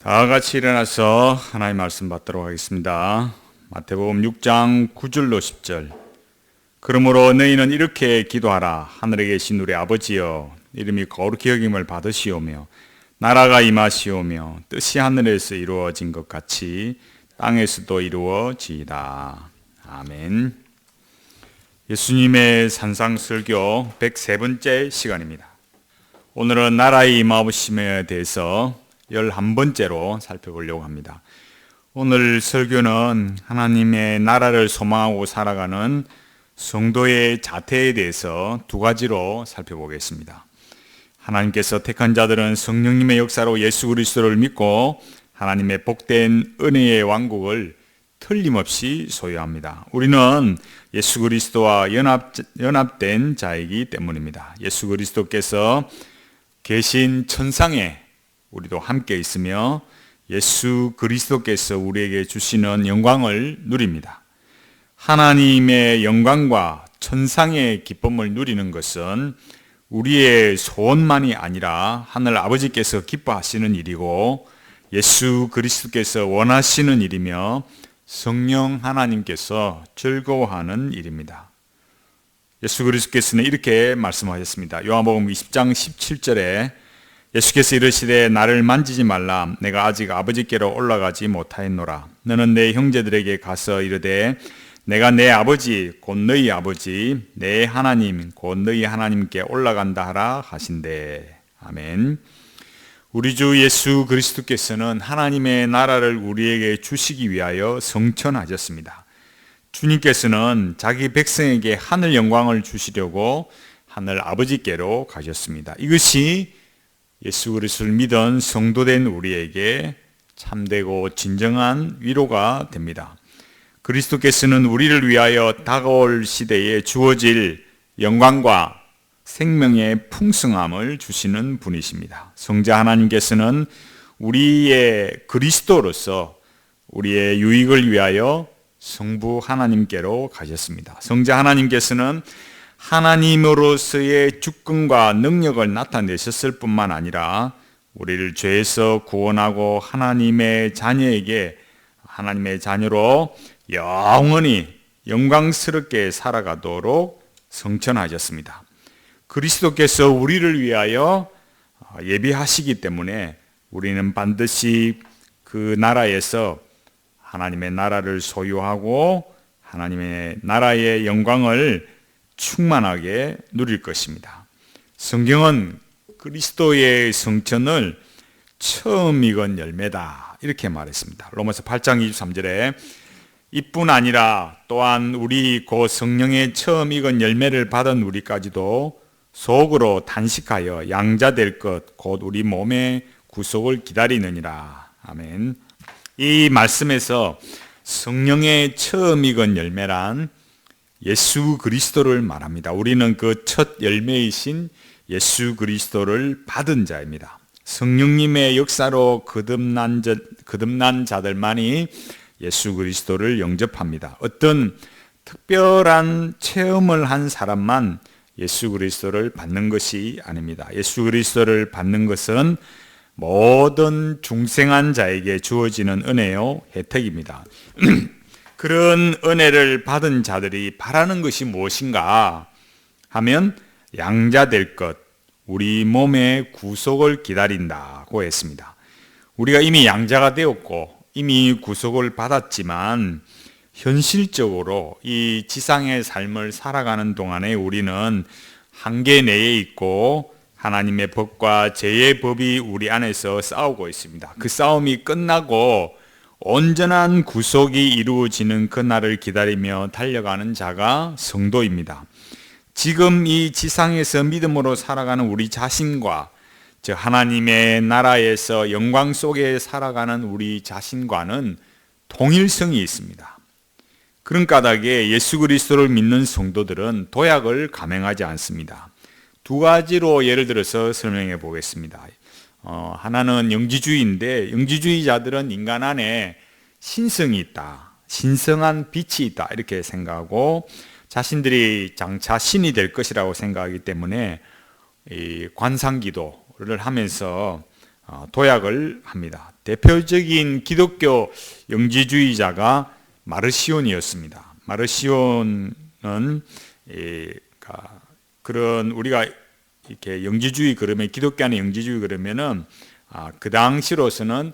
다 같이 일어나서 하나님의 말씀 받도록 하겠습니다. 마태복음 6장 9절로 10절. 그러므로 너희는 이렇게 기도하라. 하늘에 계신 우리 아버지여, 이름이 거룩히 여김을 받으시오며 나라가 임하시오며 뜻이 하늘에서 이루어진 것 같이 땅에서도 이루어지이다. 아멘. 예수님의 산상설교 103번째 시간입니다. 오늘은 나라의 임하심에 대해서 11번째로 살펴보려고 합니다. 오늘 설교는 하나님의 나라를 소망하고 살아가는 성도의 자태에 대해서 두 가지로 살펴보겠습니다. 하나님께서 택한 자들은 성령님의 역사로 예수 그리스도를 믿고 하나님의 복된 은혜의 왕국을 틀림없이 소유합니다. 우리는 예수 그리스도와 연합된 자이기 때문입니다. 예수 그리스도께서 계신 천상에 우리도 함께 있으며 예수 그리스도께서 우리에게 주시는 영광을 누립니다. 하나님의 영광과 천상의 기쁨을 누리는 것은 우리의 소원만이 아니라 하늘 아버지께서 기뻐하시는 일이고 예수 그리스도께서 원하시는 일이며 성령 하나님께서 즐거워하는 일입니다. 예수 그리스도께서는 이렇게 말씀하셨습니다. 요한복음 20장 17절에 예수께서 이르시되 나를 만지지 말라. 내가 아직 아버지께로 올라가지 못하였노라. 너는 내 형제들에게 가서 이르되 내가 내 아버지 곧 너희 아버지 내 하나님 곧 너희 하나님께 올라간다 하라 하신대. 아멘. 우리 주 예수 그리스도께서는 하나님의 나라를 우리에게 주시기 위하여 성천하셨습니다. 주님께서는 자기 백성에게 하늘 영광을 주시려고 하늘 아버지께로 가셨습니다. 이것이 예수 그리스도를 믿은 성도된 우리에게 참되고 진정한 위로가 됩니다. 그리스도께서는 우리를 위하여 다가올 시대에 주어질 영광과 생명의 풍성함을 주시는 분이십니다. 성자 하나님께서는 우리의 그리스도로서 우리의 유익을 위하여 성부 하나님께로 가셨습니다. 성자 하나님께서는 하나님으로서의 주권과 능력을 나타내셨을 뿐만 아니라 우리를 죄에서 구원하고 하나님의 자녀로 영원히 영광스럽게 살아가도록 성천하셨습니다. 그리스도께서 우리를 위하여 예비하시기 때문에 우리는 반드시 그 나라에서 하나님의 나라를 소유하고 하나님의 나라의 영광을 충만하게 누릴 것입니다. 성경은 그리스도의 성천을 처음 익은 열매다 이렇게 말했습니다. 로마서 8장 23절에 이뿐 아니라 또한 우리 곧 성령의 처음 익은 열매를 받은 우리까지도 속으로 단식하여 양자 될 것 곧 우리 몸의 구속을 기다리느니라. 아멘. 이 말씀에서 성령의 처음 익은 열매란 예수 그리스도를 말합니다. 우리는 그 첫 열매이신 예수 그리스도를 받은 자입니다. 성령님의 역사로 거듭난 자들만이 예수 그리스도를 영접합니다. 어떤 특별한 체험을 한 사람만 예수 그리스도를 받는 것이 아닙니다. 예수 그리스도를 받는 것은 모든 중생한 자에게 주어지는 은혜요 혜택입니다. 그런 은혜를 받은 자들이 바라는 것이 무엇인가 하면 양자될 것, 우리 몸의 구속을 기다린다고 했습니다. 우리가 이미 양자가 되었고 이미 구속을 받았지만 현실적으로 이 지상의 삶을 살아가는 동안에 우리는 한계 내에 있고 하나님의 법과 죄의 법이 우리 안에서 싸우고 있습니다. 그 싸움이 끝나고 온전한 구속이 이루어지는 그날을 기다리며 달려가는 자가 성도입니다. 지금 이 지상에서 믿음으로 살아가는 우리 자신과 즉 하나님의 나라에서 영광 속에 살아가는 우리 자신과는 동일성이 있습니다. 그런 까닭에 예수 그리스도를 믿는 성도들은 도약을 감행하지 않습니다. 두 가지로 예를 들어서 설명해 보겠습니다. 하나는 영지주의인데 영지주의자들은 인간 안에 신성이 있다, 신성한 빛이 있다 이렇게 생각하고 자신들이 장차 신이 될 것이라고 생각하기 때문에 이 관상기도를 하면서 도약을 합니다. 대표적인 기독교 영지주의자가 마르시온이었습니다. 마르시온은 그런 우리가 이렇게 영지주의 그러면 기독교 안에 영지주의 그러면은 그 당시로서는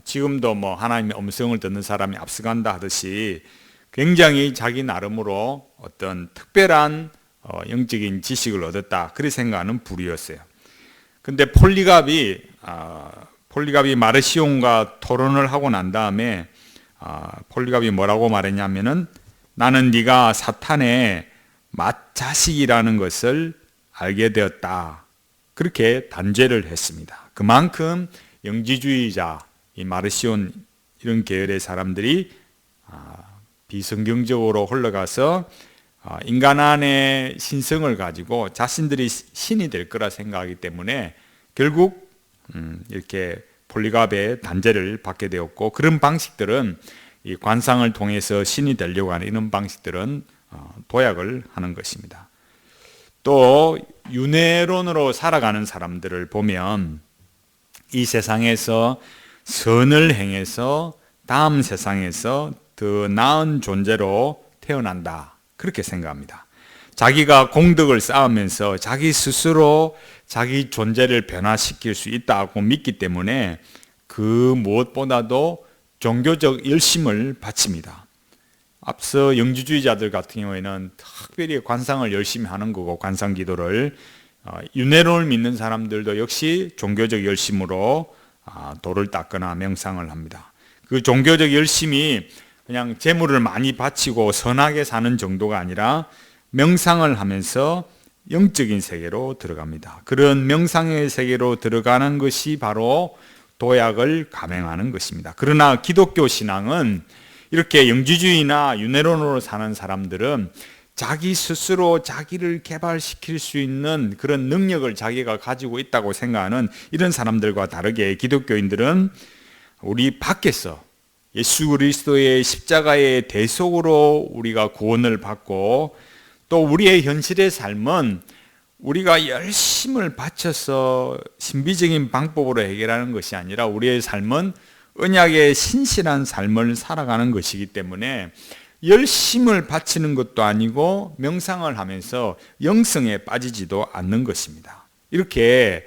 지금도 뭐 하나님의 음성을 듣는 사람이 앞서간다 하듯이 굉장히 자기 나름으로 어떤 특별한 영적인 지식을 얻었다 그렇게 생각하는 부류였어요. 근데 폴리갑이 마르시온과 토론을 하고 난 다음에 폴리갑이 뭐라고 말했냐면은 나는 네가 사탄의 맏자식이라는 것을 알게 되었다. 그렇게 단죄를 했습니다. 그만큼 영지주의자, 이 마르시온 이런 계열의 사람들이 비성경적으로 흘러가서 인간 안에 신성을 가지고 자신들이 신이 될 거라 생각하기 때문에 결국 이렇게 폴리갑의 단죄를 받게 되었고, 그런 방식들은 이 관상을 통해서 신이 되려고 하는 이런 방식들은 도약을 하는 것입니다. 또 윤회론으로 살아가는 사람들을 보면 이 세상에서 선을 행해서 다음 세상에서 더 나은 존재로 태어난다 그렇게 생각합니다. 자기가 공덕을 쌓으면서 자기 스스로 자기 존재를 변화시킬 수 있다고 믿기 때문에 그 무엇보다도 종교적 열심을 바칩니다. 앞서 영지주의자들 같은 경우에는 특별히 관상을 열심히 하는 거고, 관상 기도를 윤회론을 믿는 사람들도 역시 종교적 열심으로 돌을 닦거나 명상을 합니다. 그 종교적 열심이 그냥 재물을 많이 바치고 선하게 사는 정도가 아니라 명상을 하면서 영적인 세계로 들어갑니다. 그런 명상의 세계로 들어가는 것이 바로 도약을 감행하는 것입니다. 그러나 기독교 신앙은 이렇게 영지주의나 윤회론으로 사는 사람들은 자기 스스로 자기를 개발시킬 수 있는 그런 능력을 자기가 가지고 있다고 생각하는 이런 사람들과 다르게, 기독교인들은 우리 밖에서 예수 그리스도의 십자가의 대속으로 우리가 구원을 받고, 또 우리의 현실의 삶은 우리가 열심을 바쳐서 신비적인 방법으로 해결하는 것이 아니라 우리의 삶은 언약의 신실한 삶을 살아가는 것이기 때문에 열심을 바치는 것도 아니고 명상을 하면서 영성에 빠지지도 않는 것입니다. 이렇게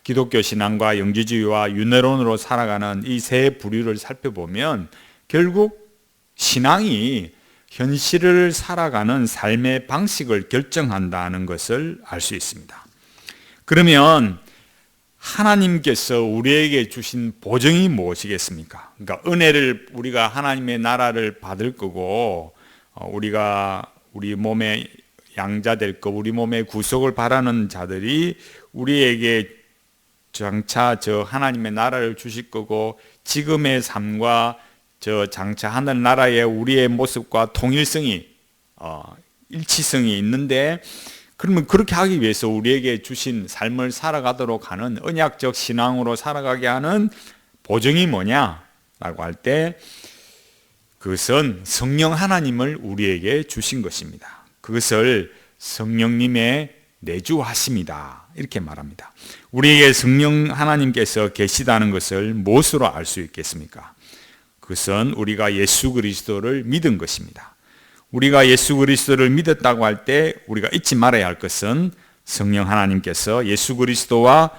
기독교 신앙과 영지주의와 윤회론으로 살아가는 이 세 부류를 살펴보면 결국 신앙이 현실을 살아가는 삶의 방식을 결정한다는 것을 알 수 있습니다. 그러면 하나님께서 우리에게 주신 보증이 무엇이겠습니까? 그러니까 은혜를, 우리가 하나님의 나라를 받을 거고, 우리가 우리 몸에 양자 될 거, 우리 몸의 구속을 바라는 자들이 우리에게 장차 저 하나님의 나라를 주실 거고, 지금의 삶과 저 장차 하늘나라의 우리의 모습과 통일성이 일치성이 있는데, 그러면 그렇게 하기 위해서 우리에게 주신 삶을 살아가도록 하는 언약적 신앙으로 살아가게 하는 보증이 뭐냐라고 할 때, 그것은 성령 하나님을 우리에게 주신 것입니다. 그것을 성령님의 내주하심이다 이렇게 말합니다. 우리에게 성령 하나님께서 계시다는 것을 무엇으로 알 수 있겠습니까? 그것은 우리가 예수 그리스도를 믿은 것입니다. 우리가 예수 그리스도를 믿었다고 할 때 우리가 잊지 말아야 할 것은 성령 하나님께서 예수 그리스도와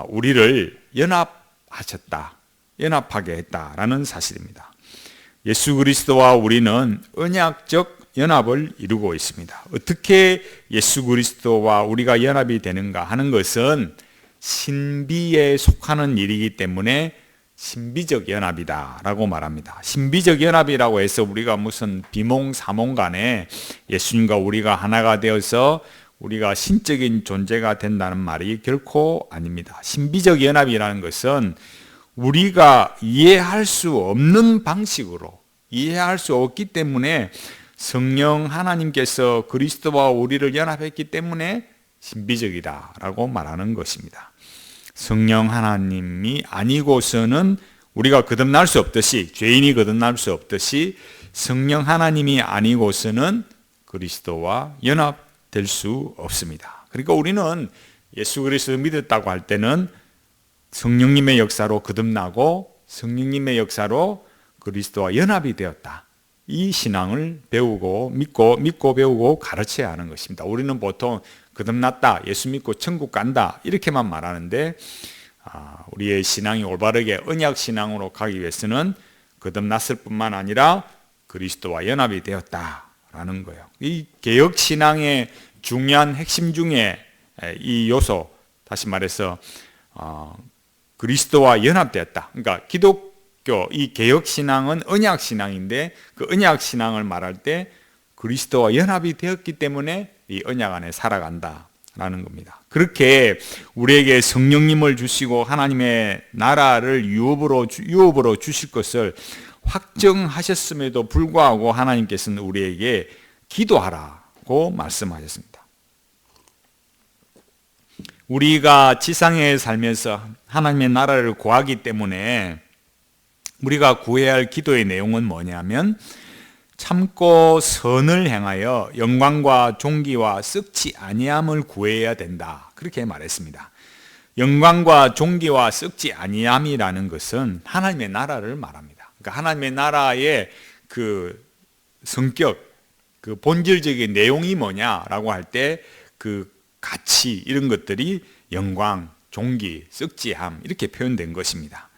우리를 연합하셨다, 연합하게 했다라는 사실입니다. 예수 그리스도와 우리는 언약적 연합을 이루고 있습니다. 어떻게 예수 그리스도와 우리가 연합이 되는가 하는 것은 신비에 속하는 일이기 때문에 신비적 연합이다라고 말합니다. 신비적 연합이라고 해서 우리가 무슨 비몽사몽 간에 예수님과 우리가 하나가 되어서 우리가 신적인 존재가 된다는 말이 결코 아닙니다. 신비적 연합이라는 것은 우리가 이해할 수 없는 방식으로, 이해할 수 없기 때문에 성령 하나님께서 그리스도와 우리를 연합했기 때문에 신비적이다라고 말하는 것입니다. 성령 하나님이 아니고서는 우리가 거듭날 수 없듯이, 죄인이 거듭날 수 없듯이 성령 하나님이 아니고서는 그리스도와 연합될 수 없습니다. 그러니까 우리는 예수 그리스도를 믿었다고 할 때는 성령님의 역사로 거듭나고 성령님의 역사로 그리스도와 연합이 되었다. 이 신앙을 배우고 믿고 배우고 가르쳐야 하는 것입니다. 우리는 보통 거듭났다, 예수 믿고 천국 간다 이렇게만 말하는데 우리의 신앙이 올바르게 언약 신앙으로 가기 위해서는 거듭났을 뿐만 아니라 그리스도와 연합이 되었다라는 거예요. 이 개혁 신앙의 중요한 핵심 중에 이 요소, 다시 말해서 그리스도와 연합되었다. 그러니까 기독교 이 개혁 신앙은 언약 신앙인데 그 언약 신앙을 말할 때 그리스도와 연합이 되었기 때문에 이 언약 안에 살아간다라는 겁니다. 그렇게 우리에게 성령님을 주시고 하나님의 나라를 유업으로 주실 것을 확정하셨음에도 불구하고 하나님께서는 우리에게 기도하라고 말씀하셨습니다. 우리가 지상에 살면서 하나님의 나라를 구하기 때문에 우리가 구해야 할 기도의 내용은 뭐냐면 참고 선을 행하여 영광과 존귀와 썩지 아니함을 구해야 된다. 그렇게 말했습니다. 영광과 존귀와 썩지 아니함이라는 것은 하나님의 나라를 말합니다. 그러니까 하나님의 나라의 그 성격, 그 본질적인 내용이 뭐냐라고 할 때 그 가치 이런 것들이 영광, 존귀, 썩지함 이렇게 표현된 것입니다.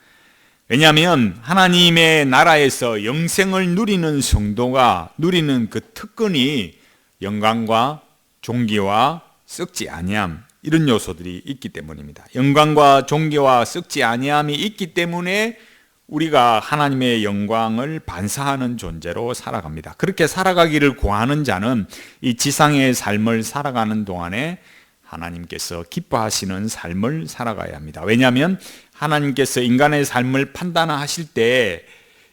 왜냐하면 하나님의 나라에서 영생을 누리는 성도가 누리는 그 특권이 영광과 존귀와 썩지 아니함 이런 요소들이 있기 때문입니다. 영광과 존귀와 썩지 아니함이 있기 때문에 우리가 하나님의 영광을 반사하는 존재로 살아갑니다. 그렇게 살아가기를 구하는 자는 이 지상의 삶을 살아가는 동안에 하나님께서 기뻐하시는 삶을 살아가야 합니다. 왜냐하면 하나님께서 인간의 삶을 판단하실 때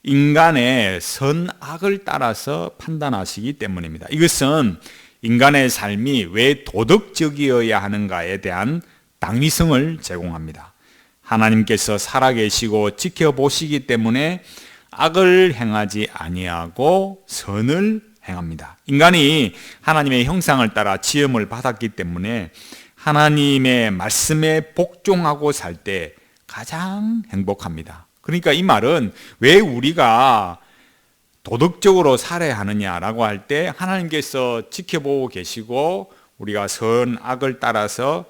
인간의 선악을 따라서 판단하시기 때문입니다. 이것은 인간의 삶이 왜 도덕적이어야 하는가에 대한 당위성을 제공합니다. 하나님께서 살아계시고 지켜보시기 때문에 악을 행하지 아니하고 선을 행합니다. 인간이 하나님의 형상을 따라 지음을 받았기 때문에 하나님의 말씀에 복종하고 살 때 가장 행복합니다. 그러니까 이 말은 왜 우리가 도덕적으로 살아야 하느냐라고 할 때 하나님께서 지켜보고 계시고 우리가 선악을 따라서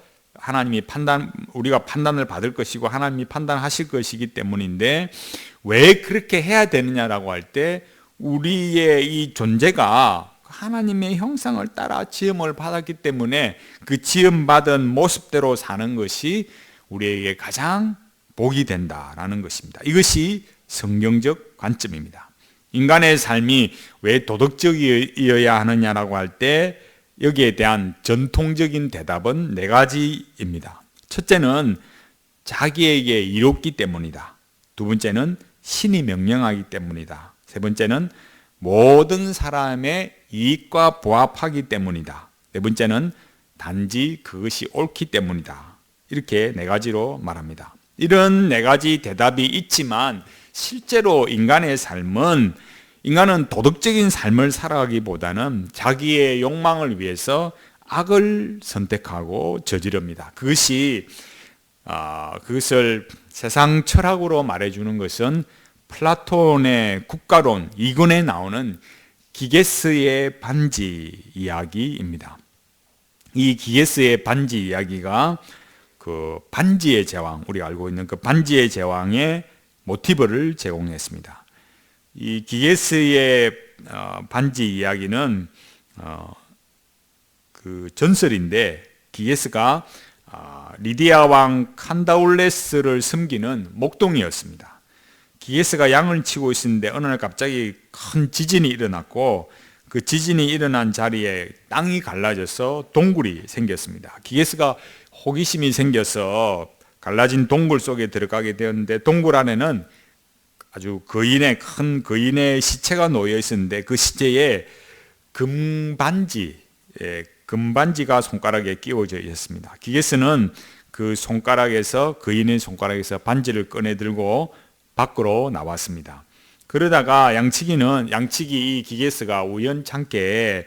우리가 판단을 받을 것이고 하나님이 판단하실 것이기 때문인데 왜 그렇게 해야 되느냐라고 할 때 우리의 이 존재가 하나님의 형상을 따라 지음을 받았기 때문에 그 지음받은 모습대로 사는 것이 우리에게 가장 복이 된다라는 것입니다. 이것이 성경적 관점입니다. 인간의 삶이 왜 도덕적이어야 하느냐라고 할 때 여기에 대한 전통적인 대답은 4가지입니다. 첫째는 자기에게 이롭기 때문이다. 두 번째는 신이 명령하기 때문이다. 세 번째는 모든 사람의 이익과 부합하기 때문이다. 네 번째는 단지 그것이 옳기 때문이다. 이렇게 4가지로 말합니다. 이런 4가지 대답이 있지만 실제로 인간의 삶은 인간은 도덕적인 삶을 살아가기보다는 자기의 욕망을 위해서 악을 선택하고 저지릅니다. 그것을 세상 철학으로 말해주는 것은 플라톤의 국가론 2권에 나오는 기게스의 반지 이야기입니다. 이 기게스의 반지 이야기가 그 반지의 제왕, 우리가 알고 있는 그 반지의 제왕의 모티브를 제공했습니다. 이 기게스의 반지 이야기는 그 전설인데 기게스가 리디아 왕 칸다울레스를 섬기는 목동이었습니다. 기게스가 양을 치고 있었는데 어느 날 갑자기 큰 지진이 일어났고 그 지진이 일어난 자리에 땅이 갈라져서 동굴이 생겼습니다. 기게스가 호기심이 생겨서 갈라진 동굴 속에 들어가게 되었는데 동굴 안에는 아주 큰 거인의 시체가 놓여 있었는데 그 시체에 금반지가 손가락에 끼워져 있었습니다. 기게스는 그 거인의 손가락에서 반지를 꺼내 들고 밖으로 나왔습니다. 그러다가 양치기 이 기게스가 우연찮게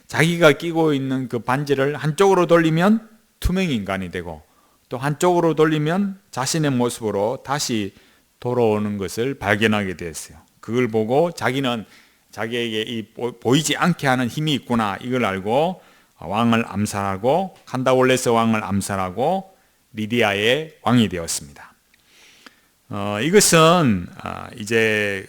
자기가 끼고 있는 그 반지를 한쪽으로 돌리면 투명 인간이 되고 또 한쪽으로 돌리면 자신의 모습으로 다시 돌아오는 것을 발견하게 되었어요. 그걸 보고 자기는 자기에게 이 보이지 않게 하는 힘이 있구나, 이걸 알고 왕을 암살하고 칸다올레스 왕을 암살하고 리디아의 왕이 되었습니다. 이것은 이제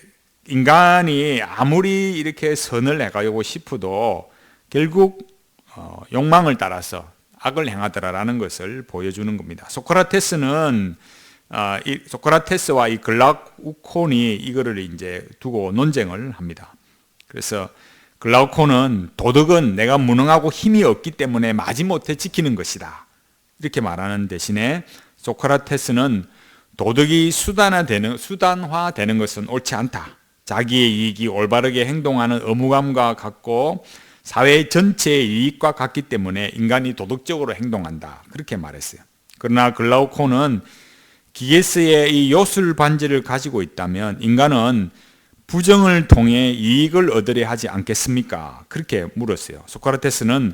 인간이 아무리 이렇게 선을 행하고 싶어도 결국 욕망을 따라서 악을 행하더라라는 것을 보여주는 겁니다. 소크라테스와 이 글라우콘이 이거를 이제 두고 논쟁을 합니다. 그래서 글라우콘은 도덕은 내가 무능하고 힘이 없기 때문에 마지못해 지키는 것이다, 이렇게 말하는 대신에 소크라테스는 도덕이 수단화되는 것은 옳지 않다. 자기의 이익이 올바르게 행동하는 의무감과 같고 사회 전체의 이익과 같기 때문에 인간이 도덕적으로 행동한다, 그렇게 말했어요. 그러나 글라우콘은 기게스의 이 요술 반지를 가지고 있다면 인간은 부정을 통해 이익을 얻으려 하지 않겠습니까? 그렇게 물었어요. 소크라테스는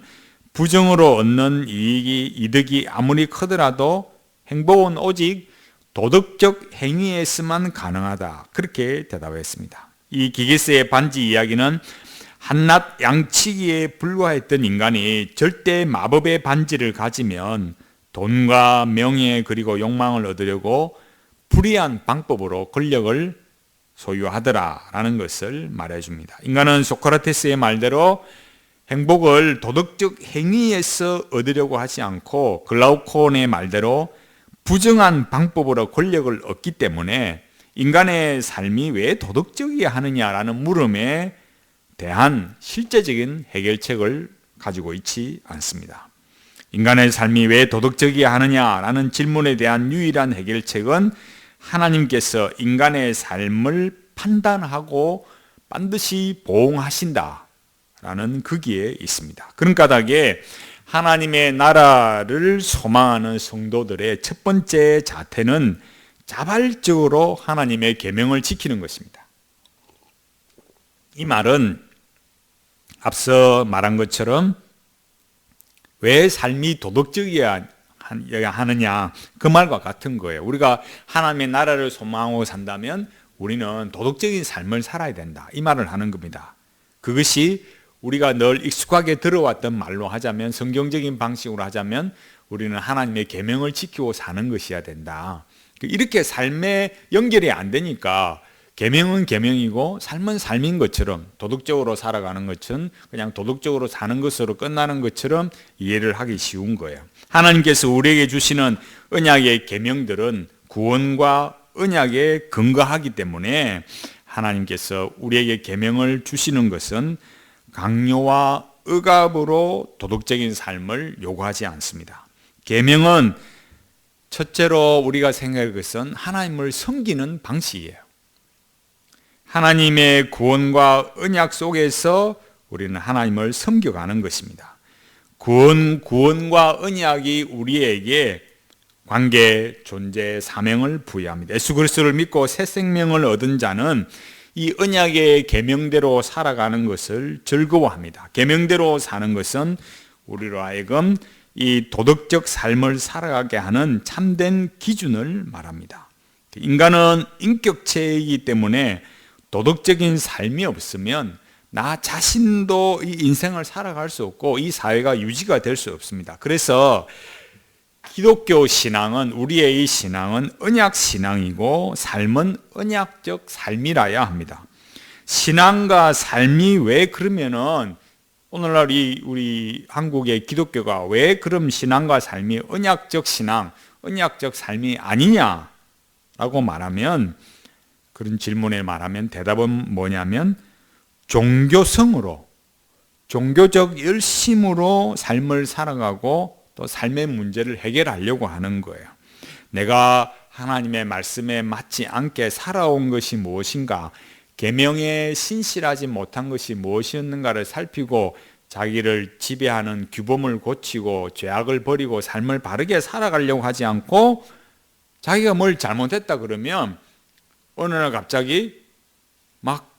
부정으로 얻는 이득이 아무리 크더라도 행복은 오직 도덕적 행위에서만 가능하다, 그렇게 대답했습니다. 이 기게스의 반지 이야기는 한낱 양치기에 불과했던 인간이 절대 마법의 반지를 가지면 돈과 명예 그리고 욕망을 얻으려고 불의한 방법으로 권력을 소유하더라라는 것을 말해줍니다. 인간은 소크라테스의 말대로 행복을 도덕적 행위에서 얻으려고 하지 않고 글라우콘의 말대로 부정한 방법으로 권력을 얻기 때문에 인간의 삶이 왜 도덕적이어야 하느냐라는 물음에 대한 실제적인 해결책을 가지고 있지 않습니다. 인간의 삶이 왜 도덕적이어야 하느냐라는 질문에 대한 유일한 해결책은 하나님께서 인간의 삶을 판단하고 반드시 보응하신다라는 거기에 있습니다. 그런 까닭에 하나님의 나라를 소망하는 성도들의 첫 번째 자태는 자발적으로 하나님의 계명을 지키는 것입니다. 이 말은 앞서 말한 것처럼 왜 삶이 도덕적이어야 하느냐, 그 말과 같은 거예요. 우리가 하나님의 나라를 소망하고 산다면 우리는 도덕적인 삶을 살아야 된다, 이 말을 하는 겁니다. 그것이 우리가 늘 익숙하게 들어왔던 말로 하자면, 성경적인 방식으로 하자면 우리는 하나님의 계명을 지키고 사는 것이어야 된다. 이렇게 삶에 연결이 안 되니까 계명은 계명이고 삶은 삶인 것처럼, 도덕적으로 살아가는 것은 그냥 도덕적으로 사는 것으로 끝나는 것처럼 이해를 하기 쉬운 거예요. 하나님께서 우리에게 주시는 언약의 계명들은 구원과 언약에 근거하기 때문에 하나님께서 우리에게 계명을 주시는 것은 강요와 억압으로 도덕적인 삶을 요구하지 않습니다. 계명은 첫째로 우리가 생각할 것은 하나님을 섬기는 방식이에요. 하나님의 구원과 언약 속에서 우리는 하나님을 섬겨가는 것입니다. 구원과 언약이 우리에게 관계, 존재, 사명을 부여합니다. 예수 그리스도를 믿고 새 생명을 얻은 자는 이 언약의 계명대로 살아가는 것을 즐거워합니다. 계명대로 사는 것은 우리로 하여금 이 도덕적 삶을 살아가게 하는 참된 기준을 말합니다. 인간은 인격체이기 때문에 도덕적인 삶이 없으면 나 자신도 이 인생을 살아갈 수 없고 이 사회가 유지가 될 수 없습니다. 그래서 기독교 신앙은, 우리의 이 신앙은 언약 신앙이고 삶은 언약적 삶이라야 합니다. 신앙과 삶이 왜 그러면은 오늘날 우리 한국의 기독교가 왜 그럼 신앙과 삶이 언약적 신앙, 언약적 삶이 아니냐라고 말하면, 그런 질문에 말하면 대답은 뭐냐면 종교성으로, 종교적 열심으로 삶을 살아가고 또 삶의 문제를 해결하려고 하는 거예요. 내가 하나님의 말씀에 맞지 않게 살아온 것이 무엇인가, 계명에 신실하지 못한 것이 무엇이었는가를 살피고 자기를 지배하는 규범을 고치고 죄악을 버리고 삶을 바르게 살아가려고 하지 않고, 자기가 뭘 잘못했다 그러면 어느 날 갑자기 막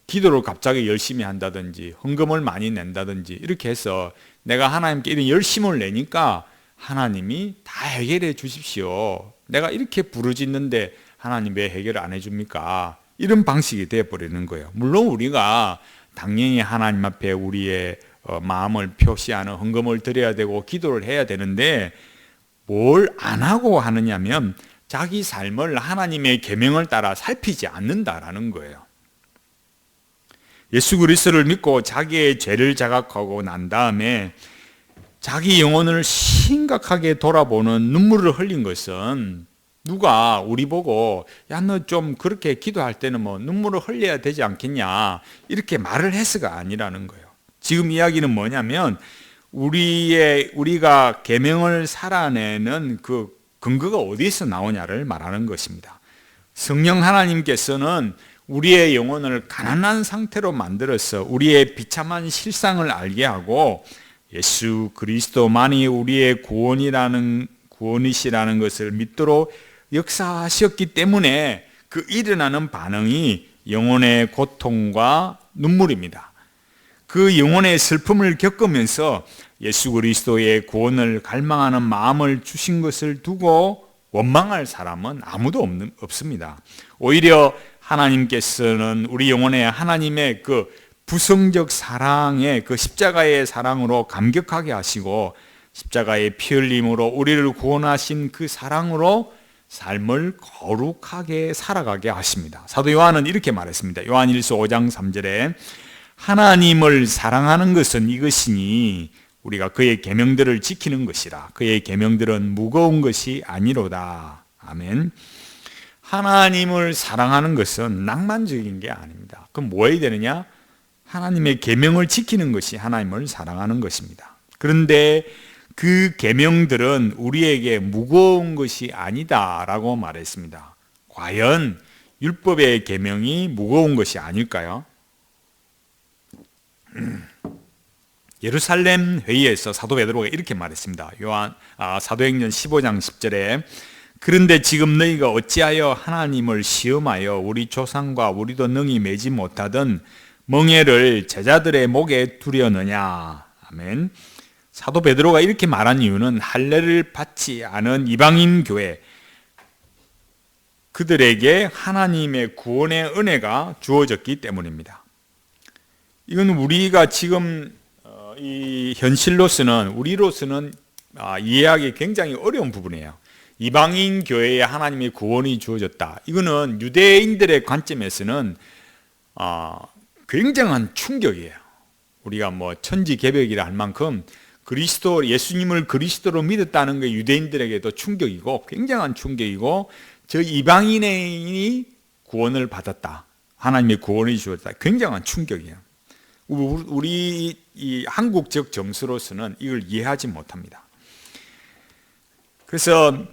기도를 갑자기 열심히 한다든지 헌금을 많이 낸다든지 이렇게 해서 내가 하나님께 이런 열심을 내니까 하나님이 다 해결해 주십시오. 내가 이렇게 부르짖는데 하나님 왜 해결 안 해줍니까? 이런 방식이 되어버리는 거예요. 물론 우리가 당연히 하나님 앞에 우리의 마음을 표시하는 헌금을 드려야 되고 기도를 해야 되는데, 뭘 안 하고 하느냐면 자기 삶을 하나님의 계명을 따라 살피지 않는다라는 거예요. 예수 그리스도를 믿고 자기의 죄를 자각하고 난 다음에 자기 영혼을 심각하게 돌아보는 눈물을 흘린 것은, 누가 우리 보고 야, 너 좀 그렇게 기도할 때는 뭐 눈물을 흘려야 되지 않겠냐, 이렇게 말을 해서가 아니라는 거예요. 지금 이야기는 뭐냐면, 우리가 계명을 살아내는 그 근거가 어디서 나오냐를 말하는 것입니다. 성령 하나님께서는 우리의 영혼을 가난한 상태로 만들어서 우리의 비참한 실상을 알게 하고, 예수 그리스도만이 우리의 구원이시라는 것을 믿도록 역사하셨기 때문에 그 일어나는 반응이 영혼의 고통과 눈물입니다. 그 영혼의 슬픔을 겪으면서 예수 그리스도의 구원을 갈망하는 마음을 주신 것을 두고 원망할 사람은 아무도 없습니다. 오히려 하나님께서는 우리 영혼에 하나님의 그 부성적 사랑의 그 십자가의 사랑으로 감격하게 하시고, 십자가의 피 흘림으로 우리를 구원하신 그 사랑으로 삶을 거룩하게 살아가게 하십니다. 사도 요한은 이렇게 말했습니다. 요한일서 5장 3절에 하나님을 사랑하는 것은 이것이니 우리가 그의 계명들을 지키는 것이라. 그의 계명들은 무거운 것이 아니로다. 아멘. 하나님을 사랑하는 것은 낭만적인 게 아닙니다. 그럼 뭐 해야 되느냐? 하나님의 계명을 지키는 것이 하나님을 사랑하는 것입니다. 그런데 그 계명들은 우리에게 무거운 것이 아니다라고 말했습니다. 과연 율법의 계명이 무거운 것이 아닐까요? 예루살렘 회의에서 사도 베드로가 이렇게 말했습니다. 사도행전 15장 10절에 그런데 지금 너희가 어찌하여 하나님을 시험하여 우리 조상과 우리도 능히 매지 못하던 멍에를 제자들의 목에 두려느냐. 아멘. 사도 베드로가 이렇게 말한 이유는 할례를 받지 않은 이방인 교회, 그들에게 하나님의 구원의 은혜가 주어졌기 때문입니다. 이건 우리가 지금 이 현실로서는, 우리로서는 이해하기 굉장히 어려운 부분이에요. 이방인 교회에 하나님의 구원이 주어졌다. 이거는 유대인들의 관점에서는 굉장한 충격이에요. 우리가 뭐 천지개벽이라 할 만큼 예수님을 그리스도로 믿었다는 게 유대인들에게도 충격이고, 굉장한 충격이고, 저 이방인이 구원을 받았다, 하나님의 구원이 주어졌다, 굉장한 충격이에요. 우리 이 한국적 점수로서는 이걸 이해하지 못합니다. 그래서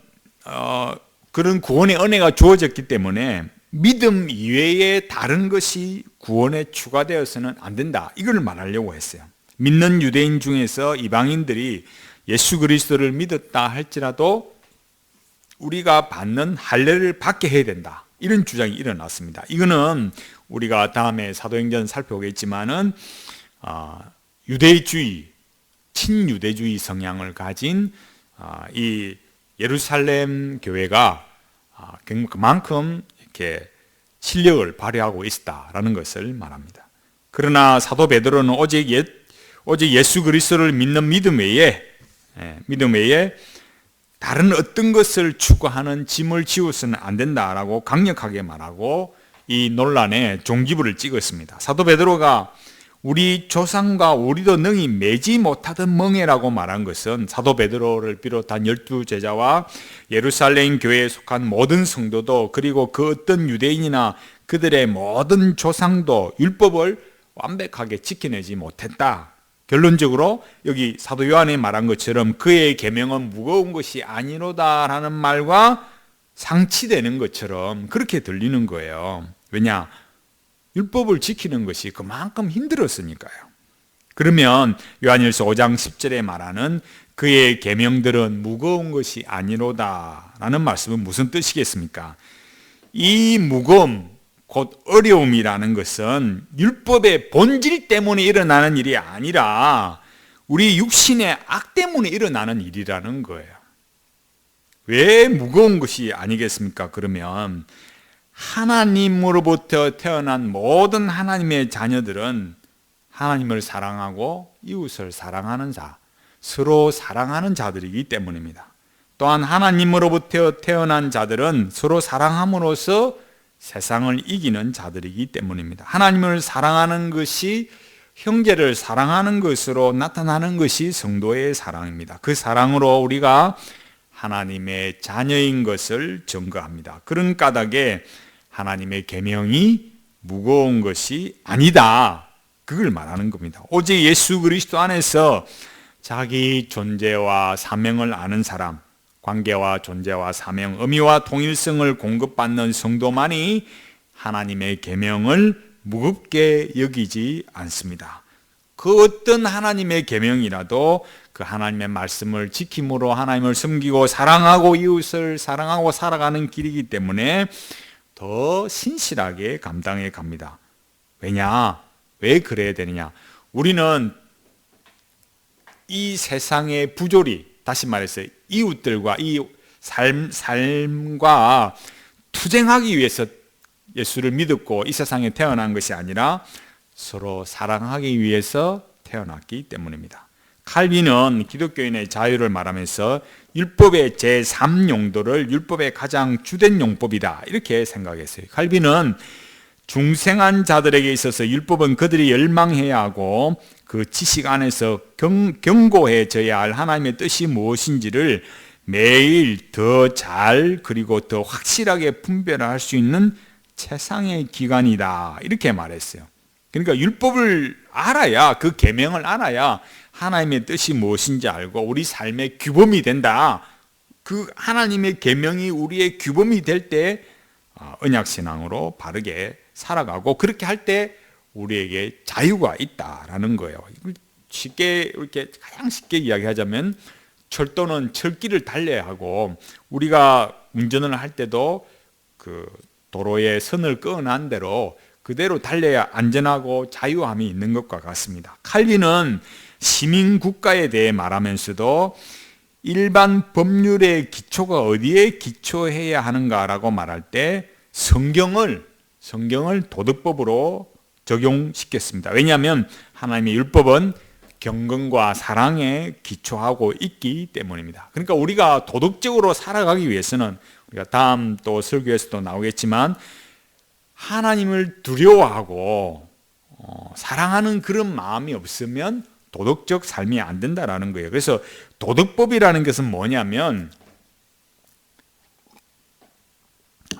그런 구원의 은혜가 주어졌기 때문에 믿음 이외에 다른 것이 구원에 추가되어서는 안 된다, 이걸 말하려고 했어요. 믿는 유대인 중에서 이방인들이 예수 그리스도를 믿었다 할지라도 우리가 받는 할례를 받게 해야 된다, 이런 주장이 일어났습니다. 이거는 우리가 다음에 사도행전 살펴보겠지만은 유대주의, 친유대주의 성향을 가진 이 예루살렘 교회가 그만큼 이렇게 실력을 발휘하고 있다라는 것을 말합니다. 그러나 사도 베드로는 오직 예수 그리스도를 믿는 믿음 외에 다른 어떤 것을 추구하는 짐을 지우서는 안 된다라고 강력하게 말하고 이 논란에 종지부를 찍었습니다. 사도 베드로가 우리 조상과 우리도 능히 매지 못하던 멍에라고 말한 것은 사도 베드로를 비롯한 12제자와 예루살렘 교회에 속한 모든 성도도, 그리고 그 어떤 유대인이나 그들의 모든 조상도 율법을 완벽하게 지켜내지 못했다. 결론적으로 여기 사도 요한이 말한 것처럼 그의 계명은 무거운 것이 아니로다라는 말과 상치되는 것처럼 그렇게 들리는 거예요. 왜냐? 율법을 지키는 것이 그만큼 힘들었으니까요. 그러면 요한일서 5장 10절에 말하는 그의 계명들은 무거운 것이 아니로다라는 말씀은 무슨 뜻이겠습니까? 이 무거움, 곧 어려움이라는 것은 율법의 본질 때문에 일어나는 일이 아니라 우리 육신의 악 때문에 일어나는 일이라는 거예요. 왜 무거운 것이 아니겠습니까? 그러면 하나님으로부터 태어난 모든 하나님의 자녀들은 하나님을 사랑하고 이웃을 사랑하는 자, 서로 사랑하는 자들이기 때문입니다. 또한 하나님으로부터 태어난 자들은 서로 사랑함으로써 세상을 이기는 자들이기 때문입니다. 하나님을 사랑하는 것이 형제를 사랑하는 것으로 나타나는 것이 성도의 사랑입니다. 그 사랑으로 우리가 하나님의 자녀인 것을 증거합니다. 그런 까닭에 하나님의 계명이 무거운 것이 아니다, 그걸 말하는 겁니다. 오직 예수 그리스도 안에서 자기 존재와 사명을 아는 사람, 관계와 존재와 사명, 의미와 통일성을 공급받는 성도만이 하나님의 계명을 무겁게 여기지 않습니다. 그 어떤 하나님의 계명이라도 그 하나님의 말씀을 지킴으로 하나님을 섬기고 사랑하고 이웃을 사랑하고 살아가는 길이기 때문에 더 신실하게 감당해 갑니다. 왜냐? 왜 그래야 되느냐? 우리는 이 세상의 부조리, 다시 말해서 이웃들과 이 삶과 투쟁하기 위해서 예수를 믿었고 이 세상에 태어난 것이 아니라 서로 사랑하기 위해서 태어났기 때문입니다. 칼빈은 기독교인의 자유를 말하면서 율법의 제3용도를 율법의 가장 주된 용법이다, 이렇게 생각했어요. 칼빈은 중생한 자들에게 있어서 율법은 그들이 열망해야 하고 그 지식 안에서 경고해져야 할 하나님의 뜻이 무엇인지를 매일 더 잘 그리고 더 확실하게 분별할 수 있는 최상의 기관이다, 이렇게 말했어요. 그러니까 율법을 알아야, 그 계명을 알아야 하나님의 뜻이 무엇인지 알고 우리 삶의 규범이 된다. 그 하나님의 계명이 우리의 규범이 될 때 언약신앙으로 바르게 살아가고, 그렇게 할 때 우리에게 자유가 있다라는 거예요. 쉽게, 이렇게 가장 쉽게 이야기하자면 철도는 철길을 달려야 하고 우리가 운전을 할 때도 그 도로에 선을 그어난 대로 그대로 달려야 안전하고 자유함이 있는 것과 같습니다. 칼빈은 시민국가에 대해 말하면서도 일반 법률의 기초가 어디에 기초해야 하는가라고 말할 때 성경을 도덕법으로 적용시켰습니다. 왜냐하면 하나님의 율법은 경건과 사랑에 기초하고 있기 때문입니다. 그러니까 우리가 도덕적으로 살아가기 위해서는, 우리가 다음 또 설교에서도 나오겠지만, 하나님을 두려워하고 사랑하는 그런 마음이 없으면 도덕적 삶이 안 된다라는 거예요. 그래서 도덕법이라는 것은 뭐냐면,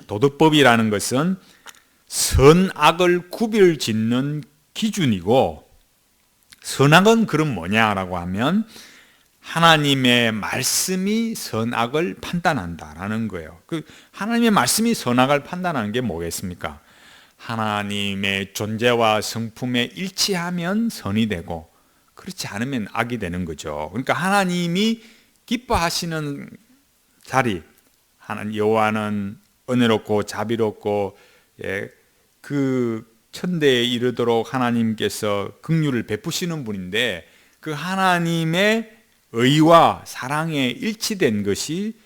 도덕법이라는 것은 선악을 구별짓는 기준이고, 선악은 그럼 뭐냐라고 하면 하나님의 말씀이 선악을 판단한다라는 거예요. 그 하나님의 말씀이 선악을 판단하는 게 뭐겠습니까? 하나님의 존재와 성품에 일치하면 선이 되고 그렇지 않으면 악이 되는 거죠. 그러니까 하나님이 기뻐하시는 자리, 여호와는 은혜롭고 자비롭고, 그 천대에 이르도록 하나님께서 긍휼을 베푸시는 분인데, 그 하나님의 의와 사랑에 일치된 것이